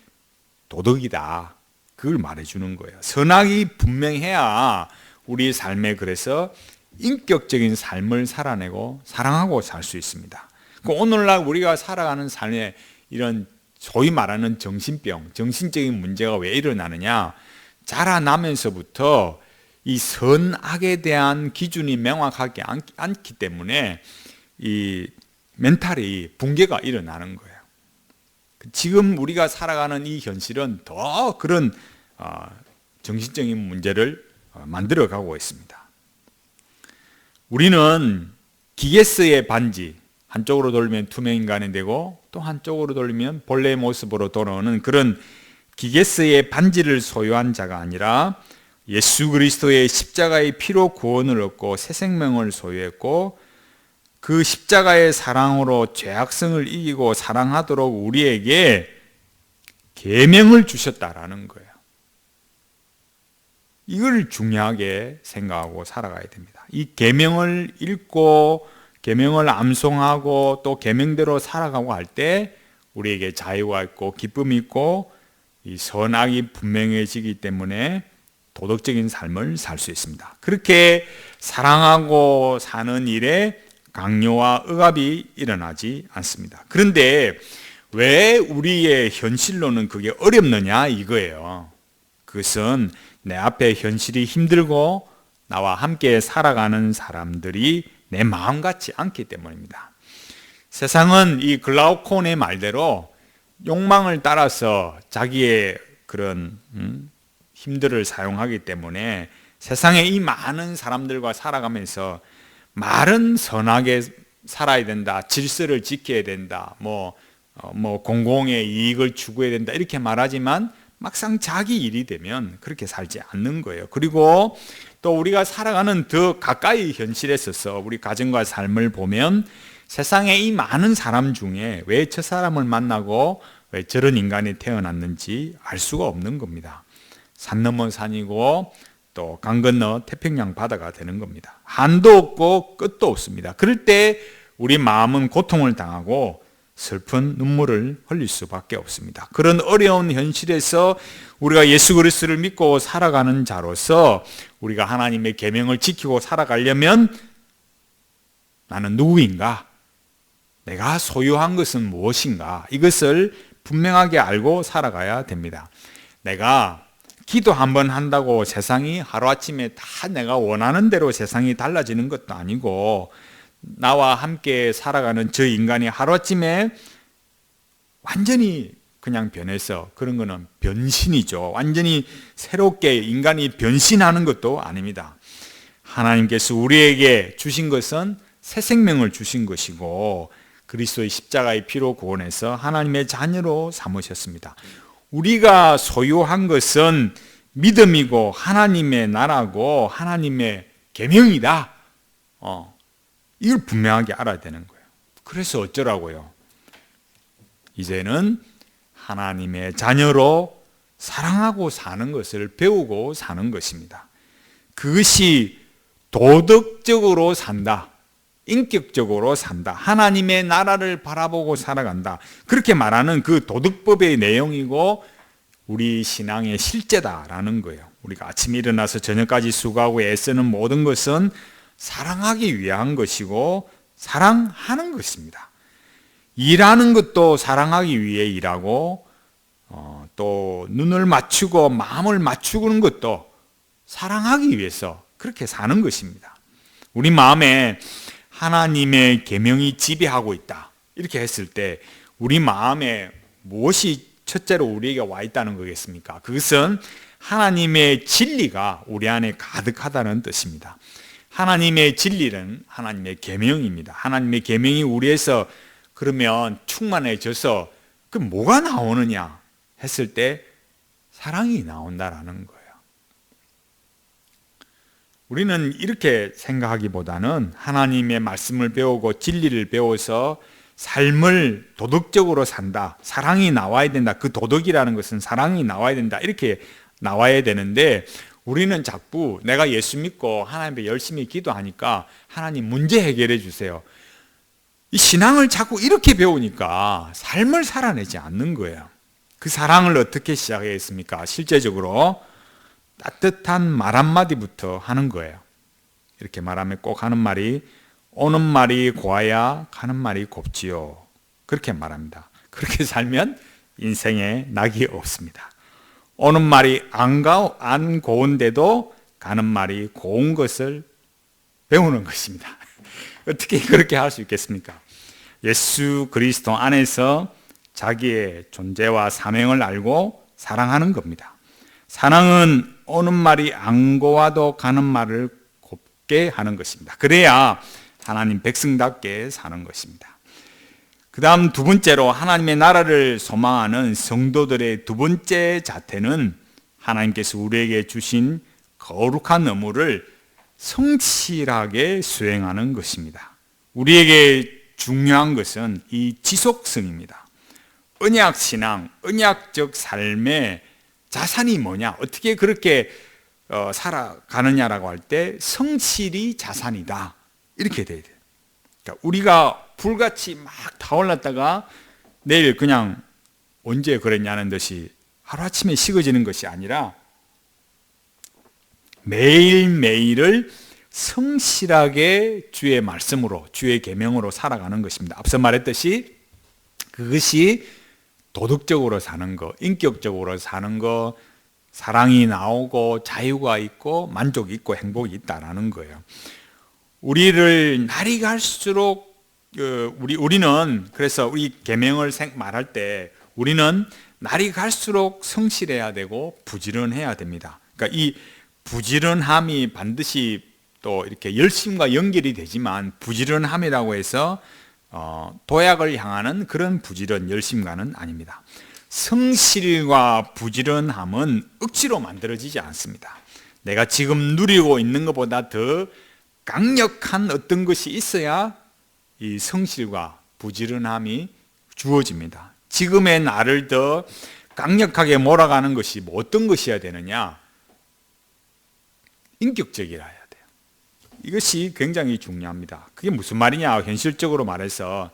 도덕이다, 그걸 말해주는 거예요. 선악이 분명해야 우리 삶에 그래서 인격적인 삶을 살아내고 사랑하고 살 수 있습니다. 오늘날 우리가 살아가는 삶에 이런 소위 말하는 정신병, 정신적인 문제가 왜 일어나느냐? 자라나면서부터 이 선악에 대한 기준이 명확하지 않기 때문에 이 멘탈이 붕괴가 일어나는 거예요. 지금 우리가 살아가는 이 현실은 더 그런 정신적인 문제를 만들어가고 있습니다. 우리는 기게스의 반지, 한쪽으로 돌리면 투명인간이 되고 또 한쪽으로 돌리면 본래의 모습으로 돌아오는 그런 기게스의 반지를 소유한 자가 아니라 예수 그리스도의 십자가의 피로 구원을 얻고 새 생명을 소유했고, 그 십자가의 사랑으로 죄악성을 이기고 사랑하도록 우리에게 계명을 주셨다라는 거예요. 이걸 중요하게 생각하고 살아가야 됩니다. 이 계명을 읽고 계명을 암송하고 또 계명대로 살아가고 할 때 우리에게 자유가 있고 기쁨이 있고 이 선악이 분명해지기 때문에 도덕적인 삶을 살 수 있습니다. 그렇게 사랑하고 사는 일에 강요와 억압이 일어나지 않습니다. 그런데 왜 우리의 현실로는 그게 어렵느냐 이거예요. 그것은 내 앞에 현실이 힘들고 나와 함께 살아가는 사람들이 내 마음 같지 않기 때문입니다. 세상은 이 글라우콘의 말대로 욕망을 따라서 자기의 그런 힘들을 사용하기 때문에 세상에 이 많은 사람들과 살아가면서 말은 선하게 살아야 된다, 질서를 지켜야 된다, 뭐 공공의 이익을 추구해야 된다 이렇게 말하지만 막상 자기 일이 되면 그렇게 살지 않는 거예요. 그리고 또 우리가 살아가는 더 가까이 현실에 있어서 우리 가정과 삶을 보면 세상에 이 많은 사람 중에 왜 저 사람을 만나고 왜 저런 인간이 태어났는지 알 수가 없는 겁니다. 산 넘어 산이고 또 강 건너 태평양 바다가 되는 겁니다. 한도 없고 끝도 없습니다. 그럴 때 우리 마음은 고통을 당하고 슬픈 눈물을 흘릴 수밖에 없습니다. 그런 어려운 현실에서 우리가 예수 그리스도를 믿고 살아가는 자로서 우리가 하나님의 계명을 지키고 살아가려면 나는 누구인가? 내가 소유한 것은 무엇인가? 이것을 분명하게 알고 살아가야 됩니다. 내가 기도 한번 한다고 세상이 하루아침에 다 내가 원하는 대로 세상이 달라지는 것도 아니고 나와 함께 살아가는 저 인간이 하루아침에 완전히 그냥 변해서 그런 거는 변신이죠. 완전히 새롭게 인간이 변신하는 것도 아닙니다. 하나님께서 우리에게 주신 것은 새 생명을 주신 것이고 그리스도의 십자가의 피로 구원해서 하나님의 자녀로 삼으셨습니다. 우리가 소유한 것은 믿음이고 하나님의 나라고 하나님의 계명이다. 이걸 분명하게 알아야 되는 거예요. 그래서 어쩌라고요? 이제는 하나님의 자녀로 사랑하고 사는 것을 배우고 사는 것입니다. 그것이 도덕적으로 산다. 인격적으로 산다. 하나님의 나라를 바라보고 살아간다. 그렇게 말하는 그 도덕법의 내용이고 우리 신앙의 실제다라는 거예요. 우리가 아침에 일어나서 저녁까지 수고하고 애쓰는 모든 것은 사랑하기 위한 것이고 사랑하는 것입니다. 일하는 것도 사랑하기 위해 일하고 또 눈을 맞추고 마음을 맞추는 것도 사랑하기 위해서 그렇게 사는 것입니다. 우리 마음에 하나님의 계명이 지배하고 있다 이렇게 했을 때 우리 마음에 무엇이 첫째로 우리에게 와 있다는 거겠습니까? 그것은 하나님의 진리가 우리 안에 가득하다는 뜻입니다. 하나님의 진리는 하나님의 계명입니다. 하나님의 계명이 우리에서 그러면 충만해져서 그 뭐가 나오느냐 했을 때 사랑이 나온다라는 거예요. 우리는 이렇게 생각하기보다는 하나님의 말씀을 배우고 진리를 배워서 삶을 도덕적으로 산다. 사랑이 나와야 된다. 그 도덕이라는 것은 사랑이 나와야 된다. 이렇게 나와야 되는데 우리는 자꾸 내가 예수 믿고 하나님께 열심히 기도하니까 하나님 문제 해결해 주세요. 이 신앙을 자꾸 이렇게 배우니까 삶을 살아내지 않는 거예요. 그 사랑을 어떻게 시작했습니까? 실제적으로 따뜻한 말 한마디부터 하는 거예요. 이렇게 말하면 꼭 하는 말이 오는 말이 고와야 가는 말이 곱지요. 그렇게 말합니다. 그렇게 살면 인생에 낙이 없습니다. 오는 말이 안 고운데도 가는 말이 고운 것을 배우는 것입니다. 어떻게 그렇게 할 수 있겠습니까? 예수 그리스도 안에서 자기의 존재와 사명을 알고 사랑하는 겁니다. 사랑은 오는 말이 안 고와도 가는 말을 곱게 하는 것입니다. 그래야 하나님 백성답게 사는 것입니다. 그 다음 두 번째로 하나님의 나라를 소망하는 성도들의 두 번째 자태는 하나님께서 우리에게 주신 거룩한 의무를 성실하게 수행하는 것입니다. 우리에게 중요한 것은 이 지속성입니다. 언약 신앙, 언약적 삶의 자산이 뭐냐? 어떻게 그렇게 살아가느냐라고 할 때 성실이 자산이다. 이렇게 돼야 돼요. 그러니까 우리가 불같이 막 타올랐다가 내일 그냥 언제 그랬냐는 듯이 하루아침에 식어지는 것이 아니라 매일매일을 성실하게 주의 말씀으로, 주의 계명으로 살아가는 것입니다. 앞서 말했듯이 그것이 도덕적으로 사는 거, 인격적으로 사는 거, 사랑이 나오고 자유가 있고 만족이 있고 행복이 있다라는 거예요. 우리를 날이 갈수록 우리는 그래서 우리 계명을 말할 때 우리는 날이 갈수록 성실해야 되고 부지런해야 됩니다. 그러니까 이 부지런함이 반드시 또 이렇게 열심과 연결이 되지만 부지런함이라고 해서 도약을 향하는 그런 부지런 열심과는 아닙니다. 성실과 부지런함은 억지로 만들어지지 않습니다. 내가 지금 누리고 있는 것보다 더 강력한 어떤 것이 있어야 이 성실과 부지런함이 주어집니다. 지금의 나를 더 강력하게 몰아가는 것이 뭐 어떤 것이어야 되느냐? 인격적이라 해야 돼요. 이것이 굉장히 중요합니다. 그게 무슨 말이냐? 현실적으로 말해서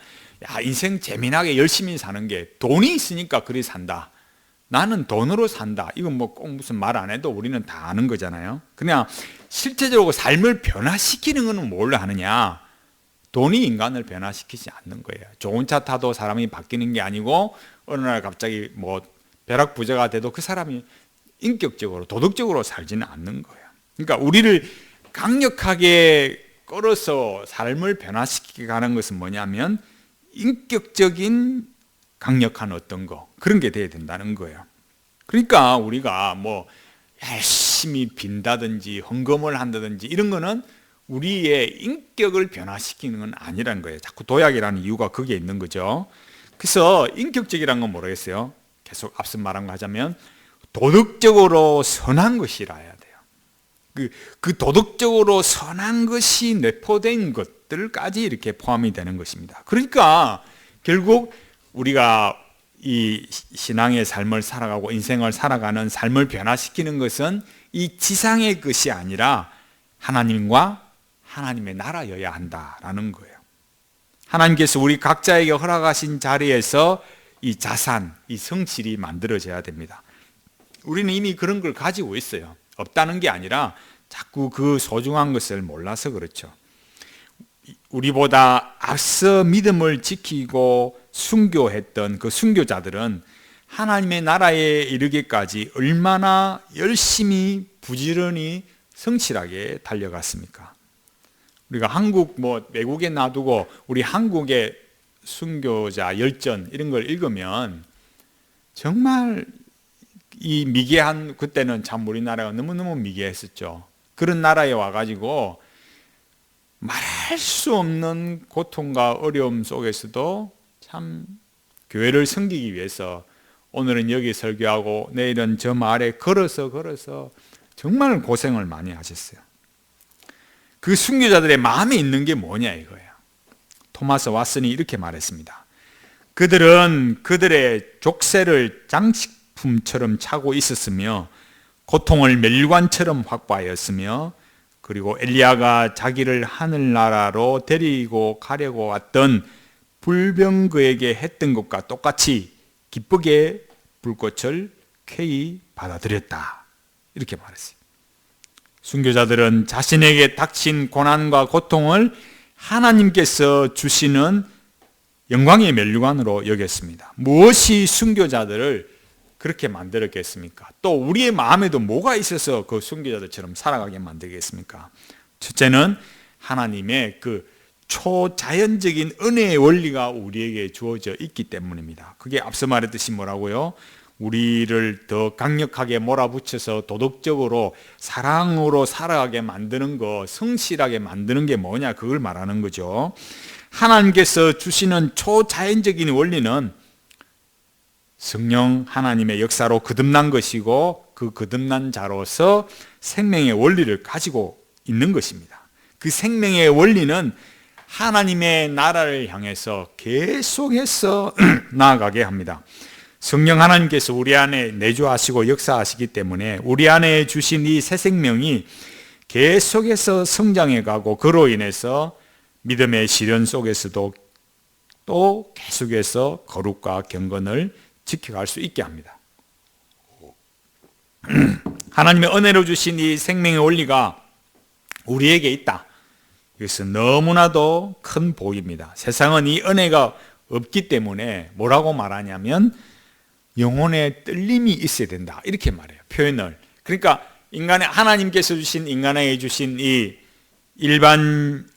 야, 인생 재미나게 열심히 사는 게 돈이 있으니까 그리 산다. 나는 돈으로 산다. 이건 뭐 꼭 무슨 말 안 해도 우리는 다 아는 거잖아요. 그냥 실제적으로 삶을 변화시키는 것은 뭘 하느냐? 돈이 인간을 변화시키지 않는 거예요. 좋은 차 타도 사람이 바뀌는 게 아니고 어느 날 갑자기 뭐 벼락부자가 돼도 그 사람이 인격적으로 도덕적으로 살지는 않는 거예요. 그러니까 우리를 강력하게 끌어서 삶을 변화시키게 가는 것은 뭐냐면 인격적인 강력한 어떤 거 그런 게 돼야 된다는 거예요. 그러니까 우리가 뭐 열심히 빈다든지 헌금을 한다든지 이런 거는 우리의 인격을 변화시키는 건 아니라는 거예요. 자꾸 도약이라는 이유가 거기에 있는 거죠. 그래서 인격적이라는 건 모르겠어요. 계속 앞서 말한 거 하자면 도덕적으로 선한 것이라 해야 돼요. 그 도덕적으로 선한 것이 내포된 것들까지 이렇게 포함이 되는 것입니다. 그러니까 결국 우리가 이 신앙의 삶을 살아가고 인생을 살아가는 삶을 변화시키는 것은 이 지상의 것이 아니라 하나님과 하나님의 나라여야 한다라는 거예요. 하나님께서 우리 각자에게 허락하신 자리에서 이 자산, 이 성실이 만들어져야 됩니다. 우리는 이미 그런 걸 가지고 있어요. 없다는 게 아니라 자꾸 그 소중한 것을 몰라서 그렇죠. 우리보다 앞서 믿음을 지키고 순교했던 그 순교자들은 하나님의 나라에 이르기까지 얼마나 열심히 부지런히 성실하게 달려갔습니까? 우리가 한국 외국에 놔두고 우리 한국의 순교자 열전 이런 걸 읽으면 정말 이 미개한, 그때는 참 우리나라가 너무너무 미개했었죠. 그런 나라에 와가지고 말할 수 없는 고통과 어려움 속에서도 참 교회를 섬기기 위해서 오늘은 여기 설교하고 내일은 저 마을에 걸어서 정말 고생을 많이 하셨어요. 그 순교자들의 마음에 있는 게 뭐냐 이거예요. 토마스 왓슨이 이렇게 말했습니다. 그들은 그들의 족쇄를 장식품처럼 차고 있었으며 고통을 멸관처럼 확보하였으며 그리고 엘리야가 자기를 하늘나라로 데리고 가려고 왔던 불병거에게 했던 것과 똑같이 기쁘게 불꽃을 쾌히 받아들였다. 이렇게 말했어요. 순교자들은 자신에게 닥친 고난과 고통을 하나님께서 주시는 영광의 면류관으로 여겼습니다. 무엇이 순교자들을 그렇게 만들었겠습니까? 또 우리의 마음에도 뭐가 있어서 그 순교자들처럼 살아가게 만들겠습니까? 첫째는 하나님의 그 초자연적인 은혜의 원리가 우리에게 주어져 있기 때문입니다. 그게 앞서 말했듯이 뭐라고요? 우리를 더 강력하게 몰아붙여서 도덕적으로 사랑으로 살아가게 만드는 거, 성실하게 만드는 게 뭐냐, 그걸 말하는 거죠. 하나님께서 주시는 초자연적인 원리는 성령 하나님의 역사로 거듭난 것이고 그 거듭난 자로서 생명의 원리를 가지고 있는 것입니다. 그 생명의 원리는 하나님의 나라를 향해서 계속해서 나아가게 합니다. 성령 하나님께서 우리 안에 내주하시고 역사하시기 때문에 우리 안에 주신 이 새 생명이 계속해서 성장해 가고 그로 인해서 믿음의 시련 속에서도 또 계속해서 거룩과 경건을 지켜갈 수 있게 합니다. 하나님의 은혜로 주신 이 생명의 원리가 우리에게 있다. 이것은 너무나도 큰 복입니다. 세상은 이 은혜가 없기 때문에 뭐라고 말하냐면 영혼의 떨림이 있어야 된다, 이렇게 말해요, 표현을. 그러니까 하나님께서 주신 인간에게 주신 이 일반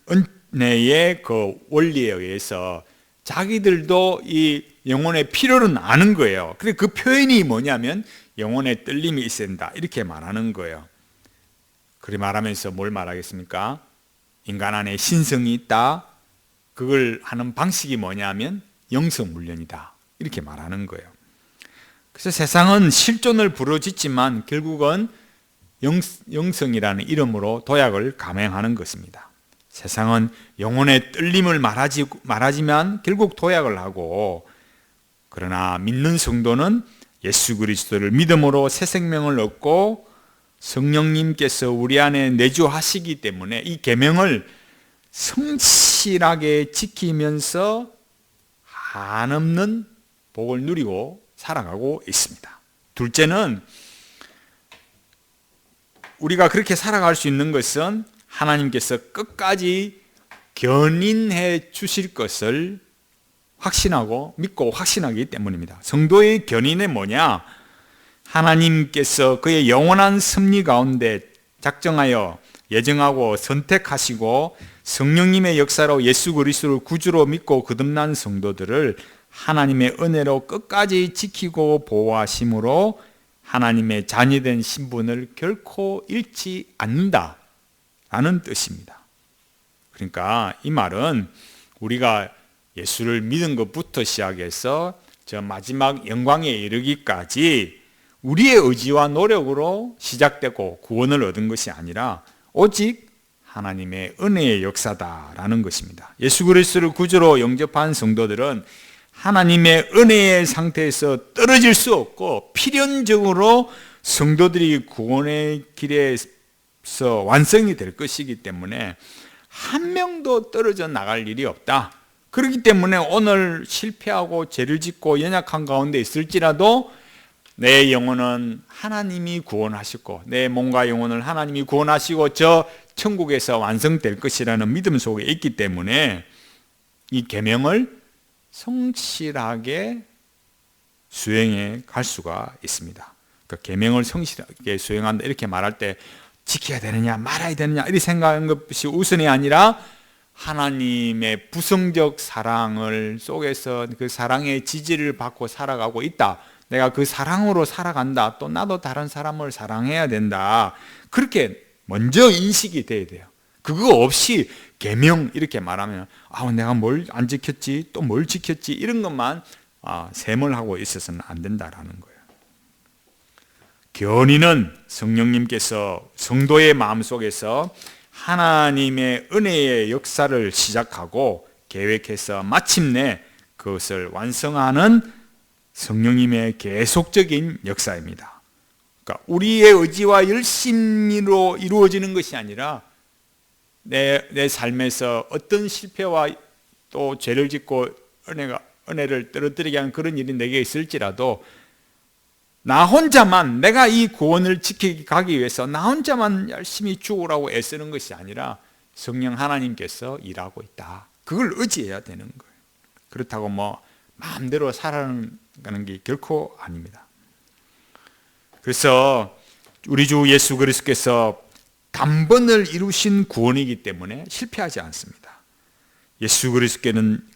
은혜의 그 원리에 의해서 자기들도 이 영혼의 필요는 아는 거예요. 그런데 그 표현이 뭐냐면 영혼의 떨림이 있어야 된다, 이렇게 말하는 거예요. 그리 말하면서 뭘 말하겠습니까? 인간 안에 신성이 있다. 그걸 하는 방식이 뭐냐면 영성훈련이다, 이렇게 말하는 거예요. 그래서 세상은 실존을 부르짖지만 결국은 영성이라는 이름으로 도약을 감행하는 것입니다. 세상은 영혼의 떨림을 말하지만 결국 도약을 하고, 그러나 믿는 성도는 예수 그리스도를 믿음으로 새 생명을 얻고 성령님께서 우리 안에 내주하시기 때문에 이 계명을 성실하게 지키면서 한없는 복을 누리고 살아가고 있습니다. 둘째는 우리가 그렇게 살아갈 수 있는 것은 하나님께서 끝까지 견인해 주실 것을 확신하고 믿고 확신하기 때문입니다. 성도의 견인은 뭐냐? 하나님께서 그의 영원한 섭리 가운데 작정하여 예정하고 선택하시고 성령님의 역사로 예수 그리스도를 구주로 믿고 거듭난 성도들을 하나님의 은혜로 끝까지 지키고 보호하심으로 하나님의 자녀된 신분을 결코 잃지 않는다라는 뜻입니다. 그러니까 이 말은 우리가 예수를 믿은 것부터 시작해서 저 마지막 영광에 이르기까지 우리의 의지와 노력으로 시작되고 구원을 얻은 것이 아니라 오직 하나님의 은혜의 역사다라는 것입니다. 예수 그리스도를 구주로 영접한 성도들은 하나님의 은혜의 상태에서 떨어질 수 없고 필연적으로 성도들이 구원의 길에서 완성이 될 것이기 때문에 한 명도 떨어져 나갈 일이 없다. 그렇기 때문에 오늘 실패하고 죄를 짓고 연약한 가운데 있을지라도 내 영혼은 하나님이 구원하시고 내 몸과 영혼을 하나님이 구원하시고 저 천국에서 완성될 것이라는 믿음 속에 있기 때문에 이 계명을 성실하게 수행해 갈 수가 있습니다. 그 계명을 성실하게 수행한다 이렇게 말할 때 지켜야 되느냐 말아야 되느냐 이렇게 생각하는 것이 우선이 아니라 하나님의 부성적 사랑을 속에서 그 사랑의 지지를 받고 살아가고 있다. 내가 그 사랑으로 살아간다. 또 나도 다른 사람을 사랑해야 된다. 그렇게 먼저 인식이 돼야 돼요. 그거 없이 계명 이렇게 말하면 내가 뭘 안 지켰지 또 뭘 지켰지 이런 것만 셈을 하고 있어서는 안 된다라는 거예요. 견인은 성령님께서 성도의 마음속에서 하나님의 은혜의 역사를 시작하고 계획해서 마침내 그것을 완성하는 성령님의 계속적인 역사입니다. 그러니까 우리의 의지와 열심으로 이루어지는 것이 아니라 내 삶에서 어떤 실패와 또 죄를 짓고 은혜를 떨어뜨리게 하는 그런 일이 내게 있을지라도 나 혼자만 내가 이 구원을 지키기 위해서 나 혼자만 열심히 죽으라고 애쓰는 것이 아니라 성령 하나님께서 일하고 있다. 그걸 의지해야 되는 거예요. 그렇다고 마음대로 살아가는 게 결코 아닙니다. 그래서 우리 주 예수 그리스도께서 단번을 이루신 구원이기 때문에 실패하지 않습니다. 예수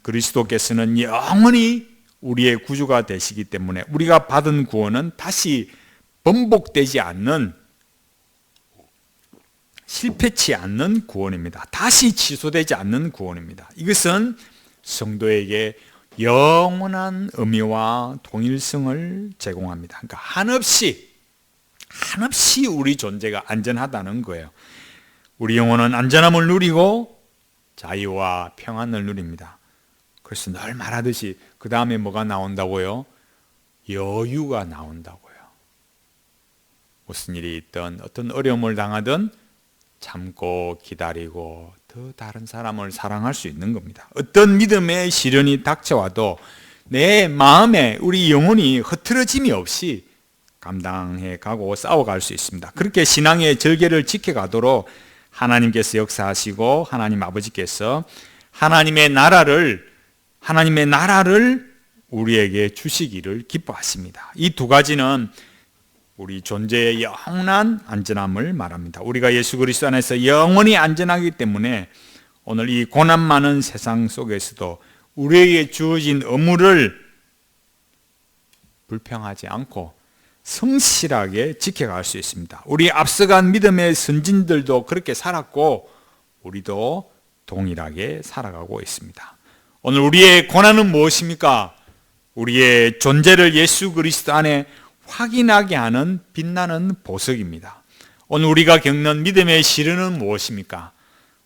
그리스도께서는 영원히 우리의 구주가 되시기 때문에 우리가 받은 구원은 다시 번복되지 않는 실패치 않는 구원입니다. 다시 취소되지 않는 구원입니다. 이것은 성도에게 영원한 의미와 통일성을 제공합니다. 그러니까 한없이 우리 존재가 안전하다는 거예요. 우리 영혼은 안전함을 누리고 자유와 평안을 누립니다. 그래서 늘 말하듯이 그 다음에 뭐가 나온다고요? 여유가 나온다고요. 무슨 일이 있든 어떤 어려움을 당하든 참고 기다리고 더 다른 사람을 사랑할 수 있는 겁니다. 어떤 믿음의 시련이 닥쳐와도 내 마음에 우리 영혼이 흐트러짐이 없이 감당해 가고 싸워갈 수 있습니다. 그렇게 신앙의 절개를 지켜가도록 하나님께서 역사하시고 하나님 아버지께서 하나님의 나라를 우리에게 주시기를 기뻐하십니다. 이 두 가지는 우리 존재의 영원한 안전함을 말합니다. 우리가 예수 그리스도 안에서 영원히 안전하기 때문에 오늘 이 고난 많은 세상 속에서도 우리에게 주어진 의무를 불평하지 않고 성실하게 지켜갈 수 있습니다. 우리 앞서간 믿음의 선진들도 그렇게 살았고 우리도 동일하게 살아가고 있습니다. 오늘 우리의 고난은 무엇입니까? 우리의 존재를 예수 그리스도 안에 확인하게 하는 빛나는 보석입니다. 오늘 우리가 겪는 믿음의 시련은 무엇입니까?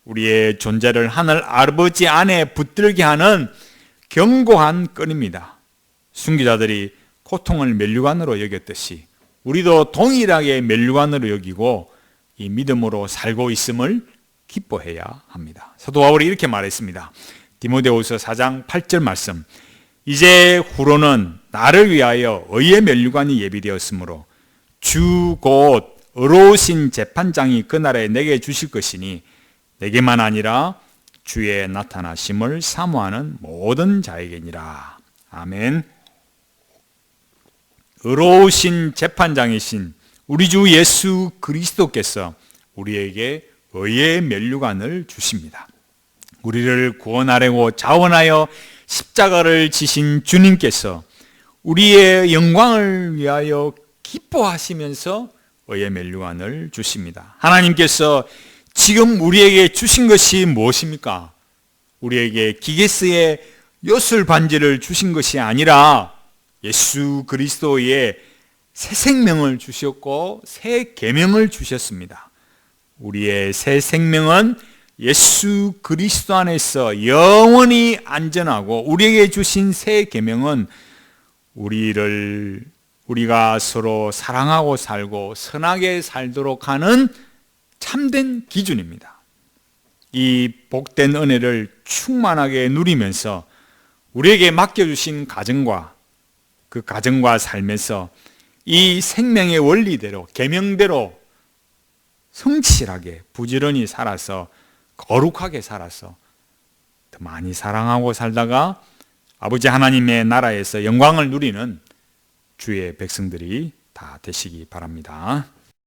우리의 존재를 하늘 아버지 안에 붙들게 하는 견고한 끈입니다. 순교자들이 고통을 면류관으로 여겼듯이 우리도 동일하게 면류관으로 여기고 이 믿음으로 살고 있음을 기뻐해야 합니다. 사도 바울이 이렇게 말했습니다. 디모데후서 4장 8절 말씀. 이제 후로는 나를 위하여 의의 면류관이 예비되었으므로 주 곧 의로우신 재판장이 그날에 내게 주실 것이니 내게만 아니라 주의 나타나심을 사모하는 모든 자에게니라. 아멘. 의로우신 재판장이신 우리 주 예수 그리스도께서 우리에게 의의 면류관을 주십니다. 우리를 구원하려고 자원하여 십자가를 지신 주님께서 우리의 영광을 위하여 기뻐하시면서 의의 면류관을 주십니다. 하나님께서 지금 우리에게 주신 것이 무엇입니까? 우리에게 기게스의 요술 반지를 주신 것이 아니라 예수 그리스도의 새 생명을 주셨고 새 계명을 주셨습니다. 우리의 새 생명은 예수 그리스도 안에서 영원히 안전하고 우리에게 주신 새 계명은 우리가 서로 사랑하고 살고 선하게 살도록 하는 참된 기준입니다. 이 복된 은혜를 충만하게 누리면서 우리에게 맡겨주신 가정과 그 가정과 삶에서 이 생명의 원리대로 계명대로 성실하게 부지런히 살아서 거룩하게 살아서 더 많이 사랑하고 살다가 아버지 하나님의 나라에서 영광을 누리는 주의 백성들이 다 되시기 바랍니다.